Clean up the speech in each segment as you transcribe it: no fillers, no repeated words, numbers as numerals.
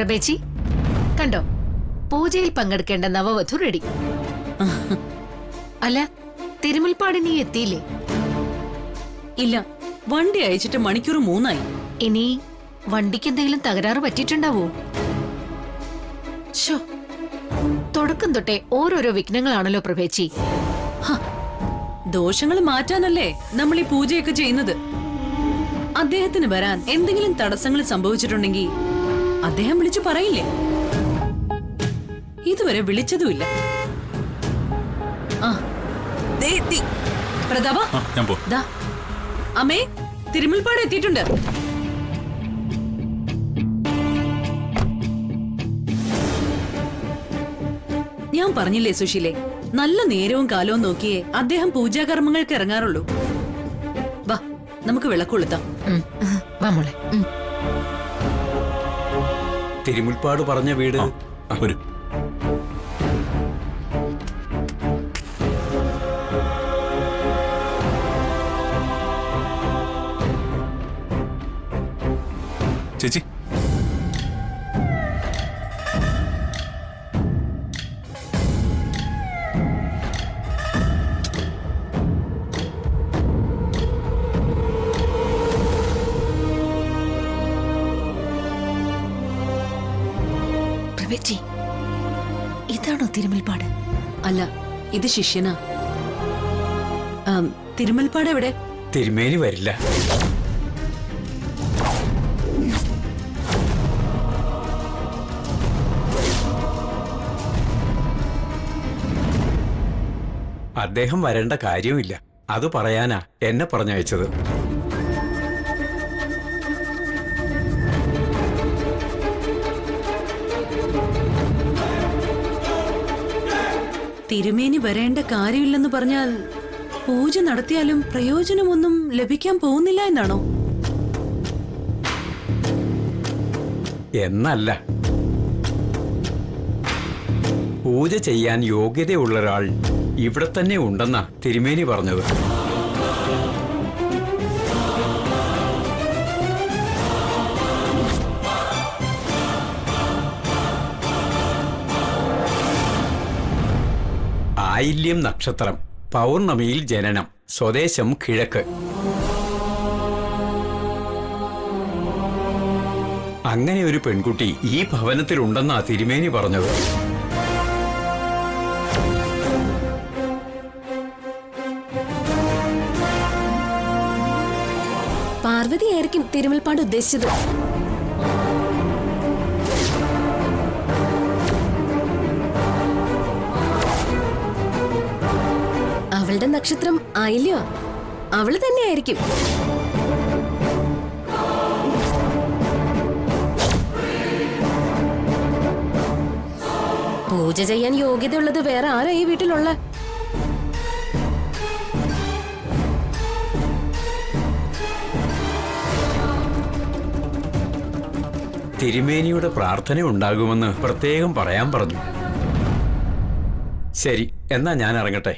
പ്രഭേച്ചി കണ്ടോ, പൂജയിൽ പങ്കെടുക്കേണ്ട നവവധു റെഡി. അല്ല, തിരുമുൽപ്പാട് നീ എത്തിയില്ലേ? ഇല്ല, വണ്ടി അയച്ചിട്ട് മണിക്കൂർ 3 ഇനി വണ്ടിക്ക് എന്തെങ്കിലും തകരാറ് പറ്റിയിട്ടുണ്ടാവോ? ശോ, തുടക്കം തൊട്ടേ ഓരോരോ വിഘ്നങ്ങളാണല്ലോ പ്രഭേച്ചി. ദോഷങ്ങൾ മാറ്റാനല്ലേ നമ്മൾ ഈ പൂജയൊക്കെ ചെയ്യുന്നത്. അദ്ദേഹത്തിന് വരാൻ എന്തെങ്കിലും തടസ്സങ്ങൾ സംഭവിച്ചിട്ടുണ്ടെങ്കിൽ അദ്ദേഹം വിളിച്ചു പറയില്ലേ? ഇതുവരെ വിളിച്ചതുമില്ല. പ്രതാപ, അമ്മേ, തിരുമുൽപ്പാട് എത്തിയിട്ടുണ്ട്. ഞാൻ പറഞ്ഞില്ലേ സുശീലേ, നല്ല നേരവും കാലവും നോക്കിയേ അദ്ദേഹം പൂജാകർമ്മങ്ങൾക്ക് ഇറങ്ങാറുള്ളൂ. വാ, നമുക്ക് വിളക്കൊളുത്താം. തിരുമുൽപ്പാട് പറഞ്ഞ വീട് ഒരു ചേച്ചി, പ്രഭേച്ചി, ഇതാണോ തിരുമുൽപ്പാട്? അല്ല, ഇത് ശിഷ്യനാ. തിരുമുൽപ്പാട് എവിടെ? തിരുമേനി വരില്ല. അദ്ദേഹം വരേണ്ട കാര്യമില്ല. അത് പറയാനാ എന്നെ പറഞ്ഞയച്ചത്. തിരുമേനി വരേണ്ട കാര്യമില്ലെന്ന് പറഞ്ഞാൽ പൂജ നടത്തിയാലും പ്രയോജനമൊന്നും ലഭിക്കാൻ പോകുന്നില്ല എന്നാണോ? എന്നല്ല, പൂജ ചെയ്യാൻ യോഗ്യതയുള്ള ഒരാൾ ഇവിടെ തന്നെ ഉണ്ടെന്നാ തിരുമേനി പറഞ്ഞത്. ആയില്യം നക്ഷത്രം, പൗർണമിയിൽ ജനനം, സ്വദേശം കിഴക്ക്. അങ്ങനെ ഒരു പെൺകുട്ടി ഈ ഭവനത്തിലുണ്ടെന്നാ തിരുമേനി പറഞ്ഞത്. പാർവതിയായിരിക്കും തിരുമുൽപ്പാട് ഉദ്ദേശിച്ചത്. അവളുടെ നക്ഷത്രം ആയില്യോ, അവള് തന്നെയായിരിക്കും. പൂജ ചെയ്യാൻ യോഗ്യതയുള്ളത് വേറെ ആരാ ഈ വീട്ടിലുള്ള? തിരുമേനിയുടെ പ്രാർത്ഥന ഉണ്ടാകുമെന്ന് പ്രത്യേകം പറയാൻ പറഞ്ഞു. ശരി, എന്നാ ഞാൻ ഇറങ്ങട്ടെ.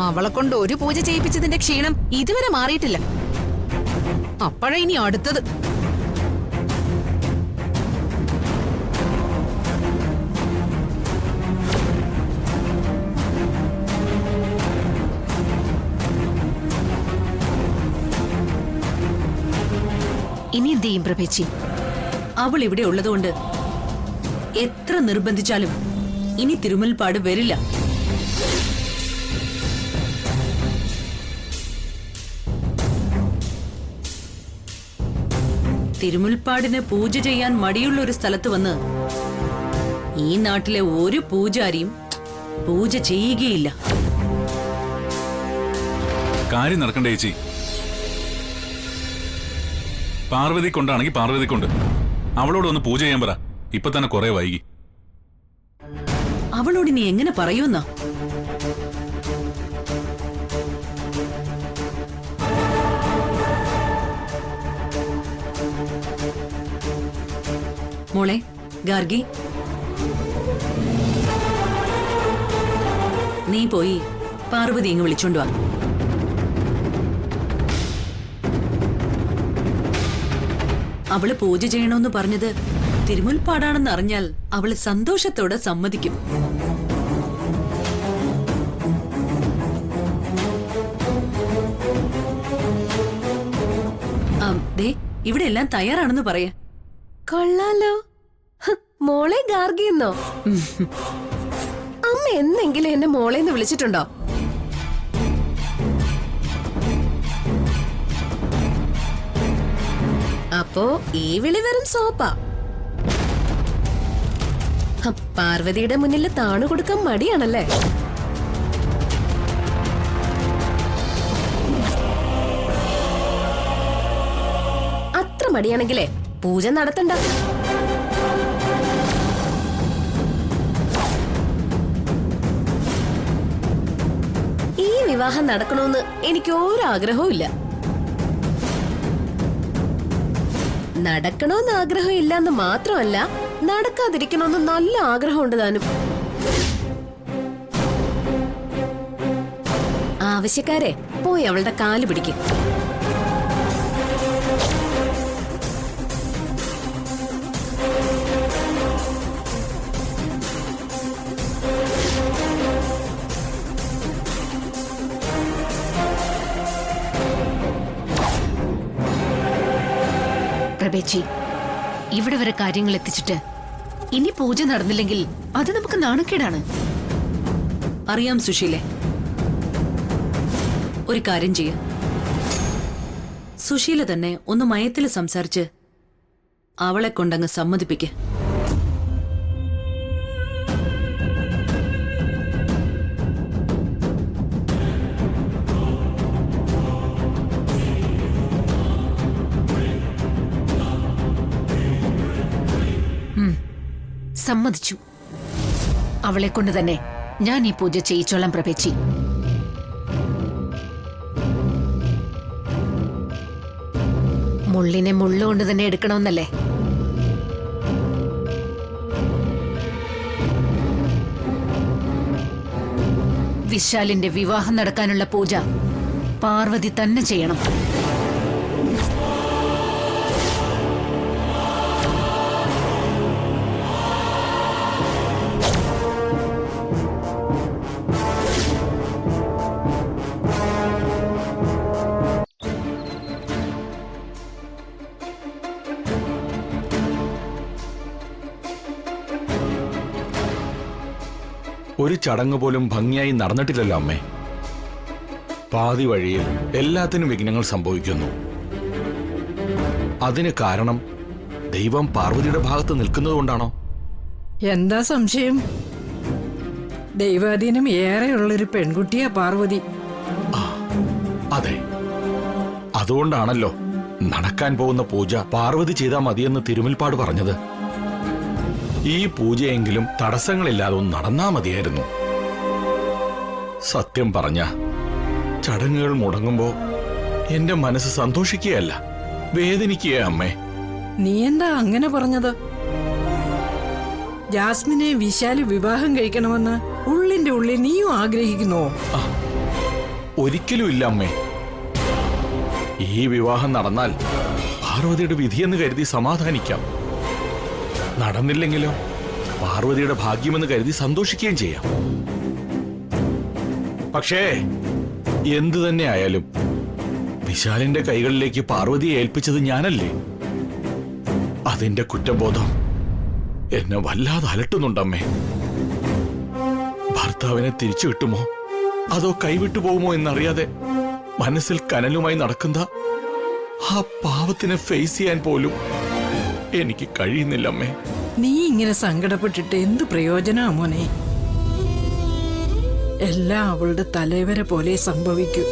അവളെ കൊണ്ട് ഒരു പൂജ ചെയ്യിപ്പിച്ചതിന്റെ ക്ഷീണം ഇതുവരെ മാറിയിട്ടില്ല. അപ്പോഴേ ഇനി അടുത്തത്. ഇനി എന്ത് ചെയ്യും പ്രഭേച്ചി? അവൾ ഇവിടെ ഉള്ളതുകൊണ്ട് എത്ര നിർബന്ധിച്ചാലും ഇനി തിരുമുൽപ്പാട് വരില്ല. തിരുമുൽപ്പാടിന് പൂജ ചെയ്യാൻ മടിയുള്ള ഒരു സ്ഥലത്ത് വന്ന് ഈ നാട്ടിലെ ഒരു പൂജാരിയും പൂജ ചെയ്യുകയില്ല. കാര്യം നടക്കണ്ടേ ചേച്ചി? പാർവതി കൊണ്ടാണെങ്കിൽ പാർവതി കൊണ്ട് അവളോട് ഒന്ന് പൂജ ചെയ്യാൻ പറ. ഇപ്പൊ തന്നെ കുറെ വൈകി. അവളോട് നീ എങ്ങനെ പറയുന്ന? മോളെ ഗാർഗി, നീ പോയി പാർവതി ഇങ്ങ് വിളിച്ചോണ്ട് വാ. അവള് പൂജ ചെയ്യണമെന്ന് പറഞ്ഞത് തിരുമുൽപ്പാടാണെന്ന് അറിഞ്ഞാൽ അവള് സന്തോഷത്തോടെ സമ്മതിക്കും. ദേ, ഇവിടെ എല്ലാം തയ്യാറാണെന്ന് പറയാ. കൊള്ളാലോ. മോളെ ഗാർഗിയെന്നോ? അമ്മ എന്നെങ്കിലും എന്നെ മോളേന്ന് വിളിച്ചിട്ടുണ്ടോ? അപ്പോ ഈ വിളി വെറും സോപ്പാ. പാർവതിയുടെ മുന്നിൽ താണു കൊടുക്കാൻ മടിയാണല്ലേ? അത്ര മടിയാണെങ്കിലേ പൂജ നടത്തണ്ട. ഈ വിവാഹം നടക്കണമെന്ന് എനിക്ക് ഒരാഗ്രഹവും ഇല്ല. നടക്കണമെന്ന് ആഗ്രഹം ഇല്ലെന്ന് മാത്രമല്ല, നടക്കാതിരിക്കണമെന്ന് നല്ല ആഗ്രഹമുണ്ട് താനും. ആവശ്യക്കാരെ പോയി അവളുടെ കാല് പിടിക്കും. പ്രഭേച്ചി, ഇവിടെ വരെ കാര്യങ്ങൾ എത്തിച്ചിട്ട് ഇനി പൂജ നടന്നില്ലെങ്കിൽ അത് നമുക്ക് നാണക്കേടാണ്. അറിയാം സുശീലെ. ഒരു കാര്യം ചെയ്യ, സുശീല തന്നെ ഒന്ന് മയത്തിൽ സംസാരിച്ച് അവളെ കൊണ്ടങ്ങ് സമ്മതിപ്പിക്ക. സമ്മതിച്ചു. അവളെ കൊണ്ട് തന്നെ ഞാൻ ഈ പൂജ ചെയ്യിച്ചോളാം പ്രഭേച്ചി. മുള്ളിനെ മുള്ളുകൊണ്ട് തന്നെ എടുക്കണമെന്നല്ലേ? വിശാലിന്റെ വിവാഹം നടക്കാനുള്ള പൂജ പാർവതി തന്നെ ചെയ്യണം. ഒരു ചടങ്ങ് പോലും ഭംഗിയായി നടന്നിട്ടില്ലല്ലോ അമ്മേ. പാതി വഴിയിൽ എല്ലാത്തിനും വിഘ്നങ്ങൾ സംഭവിക്കുന്നു. അതിന് കാരണം ദൈവം പാർവതിയുടെ ഭാഗത്ത് നിൽക്കുന്നതുകൊണ്ടാണോ? എന്താ സംശയം? ദൈവാധീനം ഏറെയുള്ളൊരു പെൺകുട്ടിയാ പാർവതി. അതെ, അതുകൊണ്ടാണല്ലോ നടക്കാൻ പോകുന്ന പൂജ പാർവതി ചെയ്താൽ മതിയെന്ന് തിരുമുൽപ്പാട് പറഞ്ഞത്. ഈ പൂജയെങ്കിലും തടസ്സങ്ങളില്ലാതെ ഒന്ന് നടന്നാ മതിയായിരുന്നു. സത്യം പറഞ്ഞ ചടങ്ങുകൾ മുടങ്ങുമ്പോ എന്റെ മനസ്സ് സന്തോഷിക്കുകയല്ല, വേദനിക്കുകയാ അമ്മേ. നീ എന്താ അങ്ങനെ പറഞ്ഞത്? ജാസ്മിനെ വിശാല് വിവാഹം കഴിക്കണമെന്ന് ഉള്ളിന്റെ ഉള്ളിൽ നീയും ആഗ്രഹിക്കുന്നുവോ? ഒരിക്കലും ഇല്ല അമ്മേ. ഈ വിവാഹം നടന്നാൽ പാർവതിയുടെ വിധിയെന്ന് കരുതി സമാധാനിക്കാം. നടന്നില്ലെങ്കിലോ പാർവതിയുടെ ഭാഗ്യമെന്ന് കരുതി സന്തോഷിക്കുകയും ചെയ്യാം. പക്ഷേ എന്തു തന്നെ ആയാലും വിശാലിന്റെ കൈകളിലേക്ക് പാർവതിയെ ഏൽപ്പിച്ചത് ഞാനല്ലേ? അതിന്റെ കുറ്റബോധം എന്നെ വല്ലാതെ അലട്ടുന്നുണ്ടമ്മേ. ഭർത്താവിനെ തിരിച്ചു കിട്ടുമോ അതോ കൈവിട്ടു പോകുമോ എന്നറിയാതെ മനസ്സിൽ കനലുമായി നടക്കുന്ന ആ പാവത്തിനെ ഫേസ് ചെയ്യാൻ പോലും എനിക്ക് കഴിയുന്നില്ലമ്മേ. നീ ഇങ്ങനെ സങ്കടപ്പെട്ടിട്ട് എന്ത് പ്രയോജനാ മോനെ? എല്ലാം അവളുടെ തലവര പോലെ സംഭവിക്കൂ.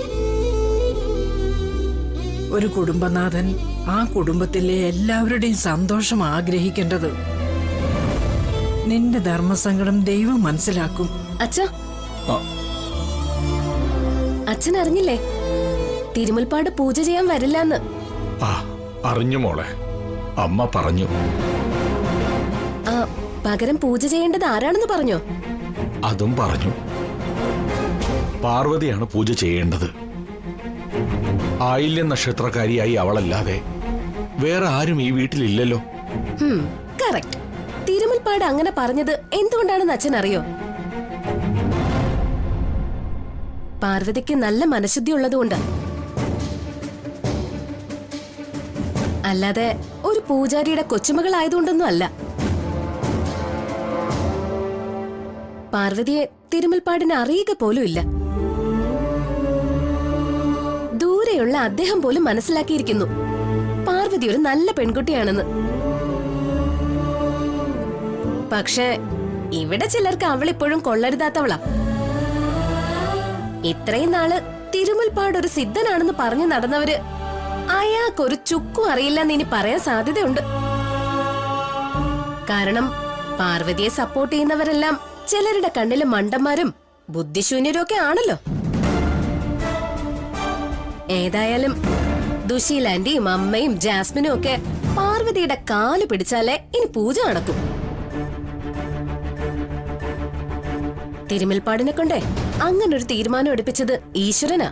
ഒരു കുടുംബനാഥൻ ആ കുടുംബത്തിലെ എല്ലാവരുടെയും സന്തോഷം ആഗ്രഹിക്കേണ്ടത്. നിന്റെ ധർമ്മസങ്കടം ദൈവം മനസ്സിലാക്കും. അച്ഛാ, അച്ഛൻ അറിഞ്ഞില്ലേ തിരുമുൽപ്പാട് പൂജ ചെയ്യാൻ വരില്ലെന്ന്? അറിഞ്ഞു മോളെ, അമ്മ പറഞ്ഞു. പകരം പൂജ ചെയ്യേണ്ടത് ആരാണെന്ന് പറഞ്ഞോ? അതും പറഞ്ഞു. പാർവതിയാണ് പൂജ ചെയ്യേണ്ടത്. ആയില്യം നക്ഷത്രക്കാരിയായി അവളല്ലാതെ വേറെ ആരും ഈ വീട്ടിലില്ലല്ലോ. കറക്റ്റ്. തിരുമുൽപ്പാട് അങ്ങനെ പറഞ്ഞത് എന്തുകൊണ്ടാണെന്ന് അച്ഛൻ അറിയോ? പാർവതിക്ക് നല്ല മനഃശുദ്ധി ഉള്ളതുകൊണ്ട്, അല്ലാതെ ഒരു പൂജാരിയുടെ കൊച്ചുമകളായതുകൊണ്ടൊന്നും അല്ല. പാർവതിയെ തിരുമുൽപ്പാടിനെ അറിയുക പോലും ഇല്ല. ദൂരെയുള്ള അദ്ദേഹം പോലും മനസ്സിലാക്കിയിരിക്കുന്നു പാർവതി ഒരു നല്ല പെൺകുട്ടിയാണെന്ന്. പക്ഷേ ഇവിടെ ചിലർക്ക് അവളിപ്പോഴും കൊള്ളരുതാത്തവളാ. ഇത്രയും നാള് തിരുമുൽപ്പാട് ഒരു സിദ്ധനാണെന്ന് പറഞ്ഞു നടന്നവര് അയാൾക്കൊരു ചുക്കും അറിയില്ലെന്ന് ഇനി പറയാൻ സാധ്യതയുണ്ട്. കാരണം പാർവതിയെ സപ്പോർട്ട് ചെയ്യുന്നവരെല്ലാം ചിലരുടെ കണ്ണില് മണ്ടന്മാരും ബുദ്ധിശൂന്യരും ഒക്കെ ആണല്ലോ. ഏതായാലും ദുശീൽ ആന്റിയും അമ്മയും ജാസ്മിനും ഒക്കെ പാർവതിയുടെ കാല് പിടിച്ചാലേ ഇനി പൂജ നടക്കും. തിരുമുൽപ്പാടിനെ കൊണ്ടേ അങ്ങനൊരു തീരുമാനം എടുപ്പിച്ചത് ഈശ്വരനാ.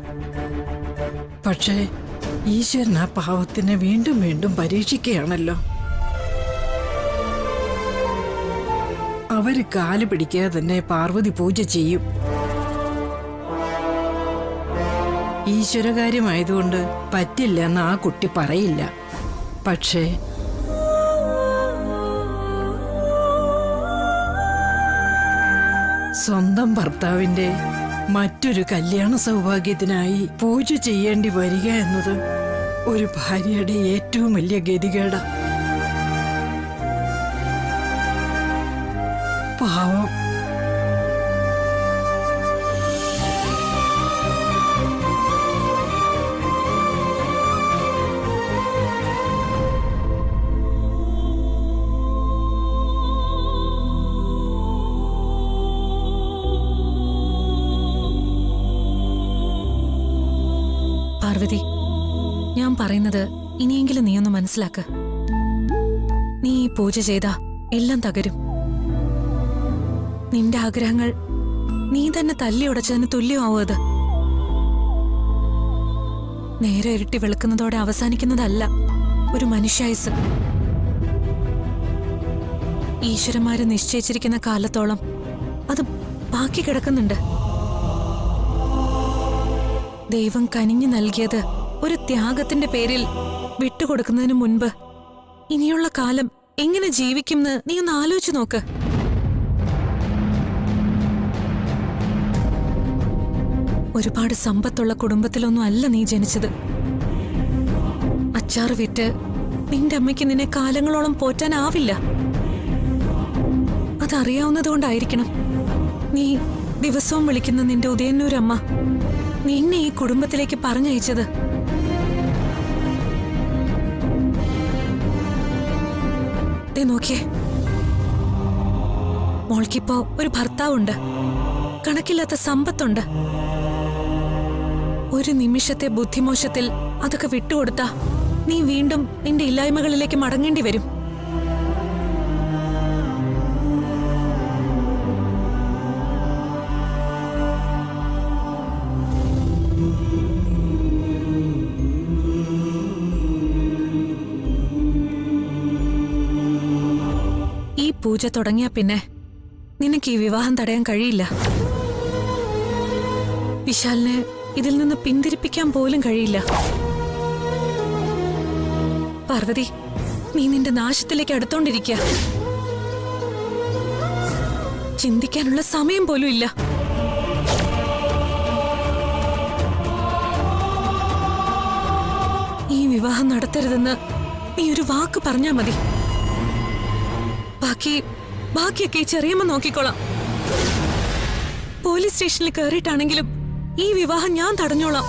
പക്ഷേ ഈശ്വരൻ ആ പാവത്തിനെ വീണ്ടും വീണ്ടും പരീക്ഷിക്കുകയാണല്ലോ. അവര് കാല് പിടിക്കാതെ തന്നെ പാർവതി പൂജ ചെയ്യും. ഈശ്വരകാര്യമായതുകൊണ്ട് പറ്റില്ല എന്ന് ആ കുട്ടി പറയില്ല. പക്ഷേ സ്വന്തം ഭർത്താവിന്റെ മറ്റൊരു കല്യാണ സൗഭാഗ്യത്തിനായി പൂജ ചെയ്യേണ്ടി വരിക എന്നത് ഒരു ഭാര്യയുടെ ഏറ്റവും വലിയ ഗതികേടാ. പാവം. പാർവതി, ഞാൻ പറയുന്നത് ഇനിയെങ്കിലും നീ ഒന്ന് മനസ്സിലാക്ക്. നീ ഈ പൂജ ചെയ്താ എല്ലാം തകരും. നിന്റെ ആഗ്രഹങ്ങൾ നീ തന്നെ തല്ലി ഉടച്ചതിന് തുല്യമാവും അത്. നേരെ ഇരുട്ടി വെളുക്കുന്നതോടെ അവസാനിക്കുന്നതല്ല ഒരു മനുഷ്യായുസ്. ഈശ്വരന്മാര് നിശ്ചയിച്ചിരിക്കുന്ന കാലത്തോളം അത് ബാക്കി കിടക്കുന്നുണ്ട്. ദൈവം കനിഞ്ഞു നൽകിയത് ഒരു ത്യാഗത്തിന്റെ പേരിൽ വിട്ടുകൊടുക്കുന്നതിന് മുൻപ് ഇനിയുള്ള കാലം എങ്ങനെ ജീവിക്കുമെന്ന് നീ ഒന്ന് ആലോചിച്ചു നോക്ക്. ഒരുപാട് സമ്പത്തുള്ള കുടുംബത്തിലൊന്നും അല്ല നീ ജനിച്ചത്. അച്ചാറ് വിറ്റ് നിന്റെ അമ്മയ്ക്ക് നിന്നെ കാലങ്ങളോളം പോറ്റാനാവില്ല. അതറിയാവുന്നതുകൊണ്ടായിരിക്കണം നീ ദിവസവും വിളിക്കുന്ന നിന്റെ ഉദയന്നൂരമ്മ നിന്നെ ഈ കുടുംബത്തിലേക്ക് പറഞ്ഞയച്ചത്. നോക്കിയേ, മോൾക്കിപ്പോ ഒരു ഭർത്താവുണ്ട്, കണക്കില്ലാത്ത സമ്പത്തുണ്ട്. ഒരു നിമിഷത്തെ ബുദ്ധിമോശത്തിൽ അതൊക്കെ വിട്ടുകൊടുത്താ നീ വീണ്ടും നിന്റെ ഇല്ലായ്മകളിലേക്ക് മടങ്ങേണ്ടി വരും. ഈ പൂജ തുടങ്ങിയ പിന്നെ നിനക്ക് ഈ വിവാഹം തടയാൻ കഴിയില്ല. വിശാലിനെ ഇതിൽ നിന്ന് പിന്തിരിപ്പിക്കാൻ പോലും കഴിയില്ല. പാർവതി, നീ നിന്റെ നാശത്തിലേക്ക് അടുത്തോണ്ടിരിക്കുക. ചിന്തിക്കാനുള്ള സമയം പോലും ഇല്ല. ഈ വിവാഹം നടത്തരുതെന്ന് നീ ഒരു വാക്ക് പറഞ്ഞാ മതി. ബാക്കിയൊക്കെ ഈ ചെറിയമ്മ നോക്കിക്കോളാം. പോലീസ് സ്റ്റേഷനിൽ കയറിയിട്ടാണെങ്കിലും ഈ വിവാഹം ഞാൻ തടഞ്ഞോളാം.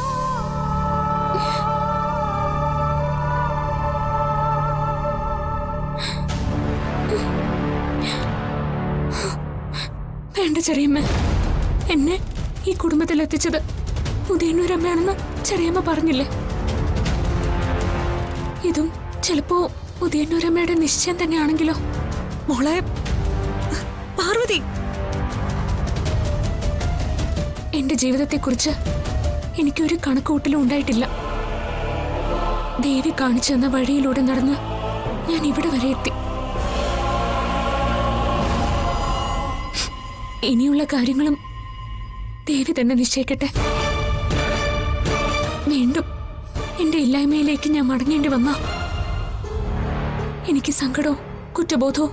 വേണ്ട ചെറിയമ്മ, എന്നെ ഈ കുടുംബത്തിൽ എത്തിച്ചത് ഉദയന്നൂരമ്മയാണെന്ന് ചെറിയമ്മ പറഞ്ഞില്ലേ? ഇതും ചിലപ്പോ ഉദയന്നൂരമ്മയുടെ നിശ്ചയം തന്നെയാണെങ്കിലോ? മോളെ, പാർവതി, എന്റെ ജീവിതത്തെക്കുറിച്ച് എനിക്കൊരു കണക്കുകൂട്ടലും ഉണ്ടായിട്ടില്ല. ദേവി കാണിച്ചു തന്ന വഴിയിലൂടെ നടന്ന് ഞാൻ ഇവിടെ വരെ എത്തി. ഇനിയുള്ള കാര്യങ്ങളും ദേവി തന്നെ നിശ്ചയിക്കട്ടെ. വീണ്ടും എന്റെ ഇല്ലായ്മയിലേക്ക് ഞാൻ മടങ്ങേണ്ടി വന്ന എനിക്ക് സങ്കടമോ കുറ്റബോധമോ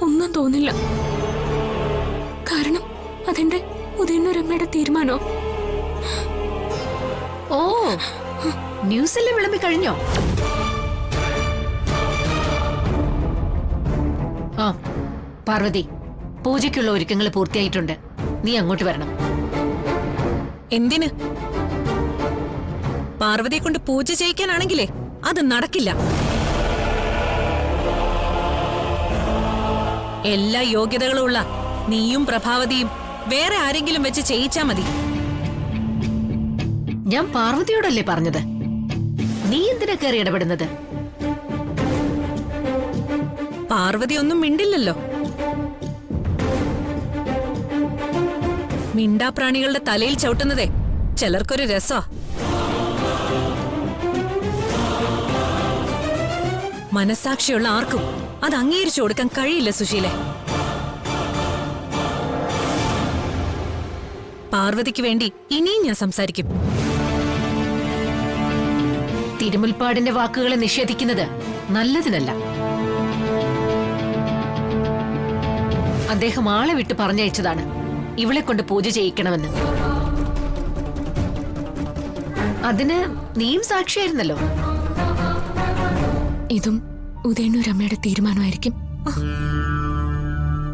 ഒന്നും തോന്നില്ല. കാരണം അതെന്റെ ഉദയന്നൂരമ്മയുടെ തീരുമാനോ. ഓ, ന്യൂസിലെ വിളമ്പി കഴിഞ്ഞോ? ആ പാർവതി, പൂജയ്ക്കുള്ള ഒരുക്കങ്ങൾ പൂർത്തിയായിട്ടുണ്ട്. നീ അങ്ങോട്ട് വരണം. എന്തിന്? പാർവതിയെ കൊണ്ട് പൂജ ചെയ്യിക്കാനാണെങ്കിലേ അത് നടക്കില്ല. എല്ലാ യോഗ്യതകളും ഉള്ള നീയും പ്രഭാവതിയും വേറെ ആരെങ്കിലും വെച്ച് ചെയ്യിച്ചാ മതി. ഞാൻ പാർവതിയോടല്ലേ പറഞ്ഞത്? നീ എന്തിനാ കയറി ഇടപെടുന്നത്? പാർവതി ഒന്നും മിണ്ടില്ലല്ലോ. മിണ്ടാപ്രാണികളുടെ തലയിൽ ചവിട്ടുന്നതേ ചിലർക്കൊരു രസാ. മനസാക്ഷിയുള്ള ആർക്കും അത് അംഗീകരിച്ചു കൊടുക്കാൻ കഴിയില്ല സുശീലെ. പാർവതിക്ക് വേണ്ടി ഇനിയും ഞാൻ സംസാരിക്കും. തിരുമുൽപ്പാടിന്റെ വാക്കുകളെ നിഷേധിക്കുന്നത് നല്ലതിനല്ല. അദ്ദേഹം ആളെ വിട്ട് പറഞ്ഞയച്ചതാണ് ഇവളെ കൊണ്ട് പൂജ ചെയ്യിക്കണമെന്ന്. അതിന് നീയും സാക്ഷിയായിരുന്നല്ലോ. ഇതും ഉദയന്നൂരമ്മയുടെ തീരുമാനമായിരിക്കും.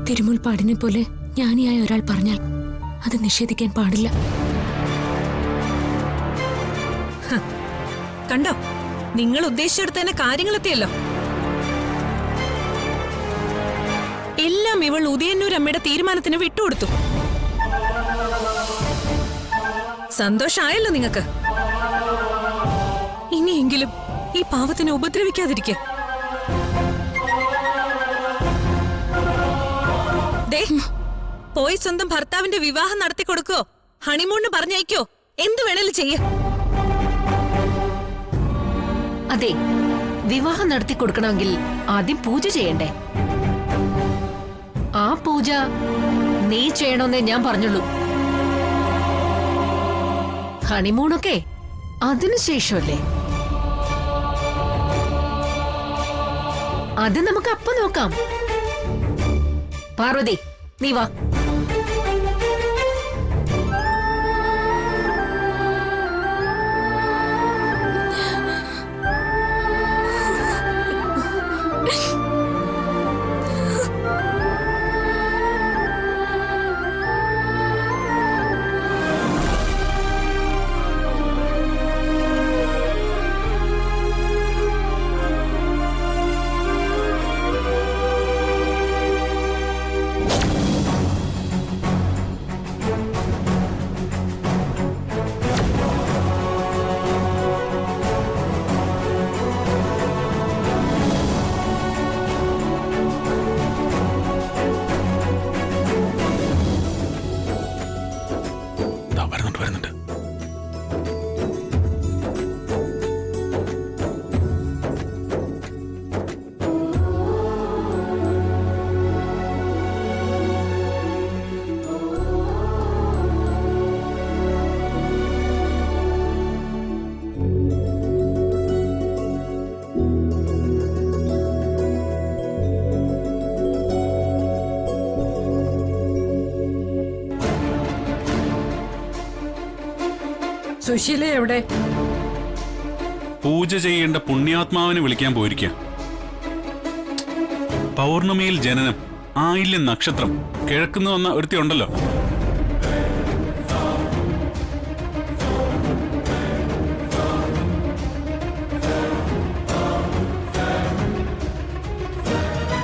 തിരുമുൽപ്പാടിനെ പോലെ ജ്ഞാനിയായ ഒരാൾ പറഞ്ഞാൽ അത് നിഷേധിക്കാൻ പാടില്ല. കണ്ടോ, നിങ്ങൾ ഉദ്ദേശിച്ചെടുത്ത് തന്നെ കാര്യങ്ങളെത്തിയല്ലോ. എല്ലാം ഇവൾ ഉദയന്നൂരമ്മയുടെ തീരുമാനത്തിന് വിട്ടുകൊടുത്തു. സന്തോഷായല്ലോ നിങ്ങൾക്ക്. ഇനിയെങ്കിലും ഈ പാവത്തിനെ ഉപദ്രവിക്കാതിരിക്കെ. പോയി സ്വന്തം ഭർത്താവിന്റെ വിവാഹം നടത്തി കൊടുക്കോ, ഹണിമൂണിന് പറഞ്ഞയക്കോ, എന്ത് വേണേലും ചെയ്യ. അതെ, വിവാഹം നടത്തി കൊടുക്കണമെങ്കിൽ ആദ്യം പൂജ ചെയ്യണ്ടേ? ആ പൂജ നീ ചെയ്യണമെന്നേ ഞാൻ പറഞ്ഞുള്ളൂ. ഹണിമൂണൊക്കെ അതിനുശേഷമല്ലേ? അത് നമുക്ക് അപ്പം നോക്കാം. പാർവതി, നീ വാ. വരുന്നുണ്ട്. സുശീല എവിടെ? പൂജ ചെയ്യേണ്ട പുണ്യാത്മാവിനെ വിളിക്കാൻ പോയിരിക്കുക. പൗർണമിയിൽ ജനനം, ആയില്യം നക്ഷത്രം, കിഴക്കുന്ന് വന്ന ഒരുത്തി ഉണ്ടല്ലോ,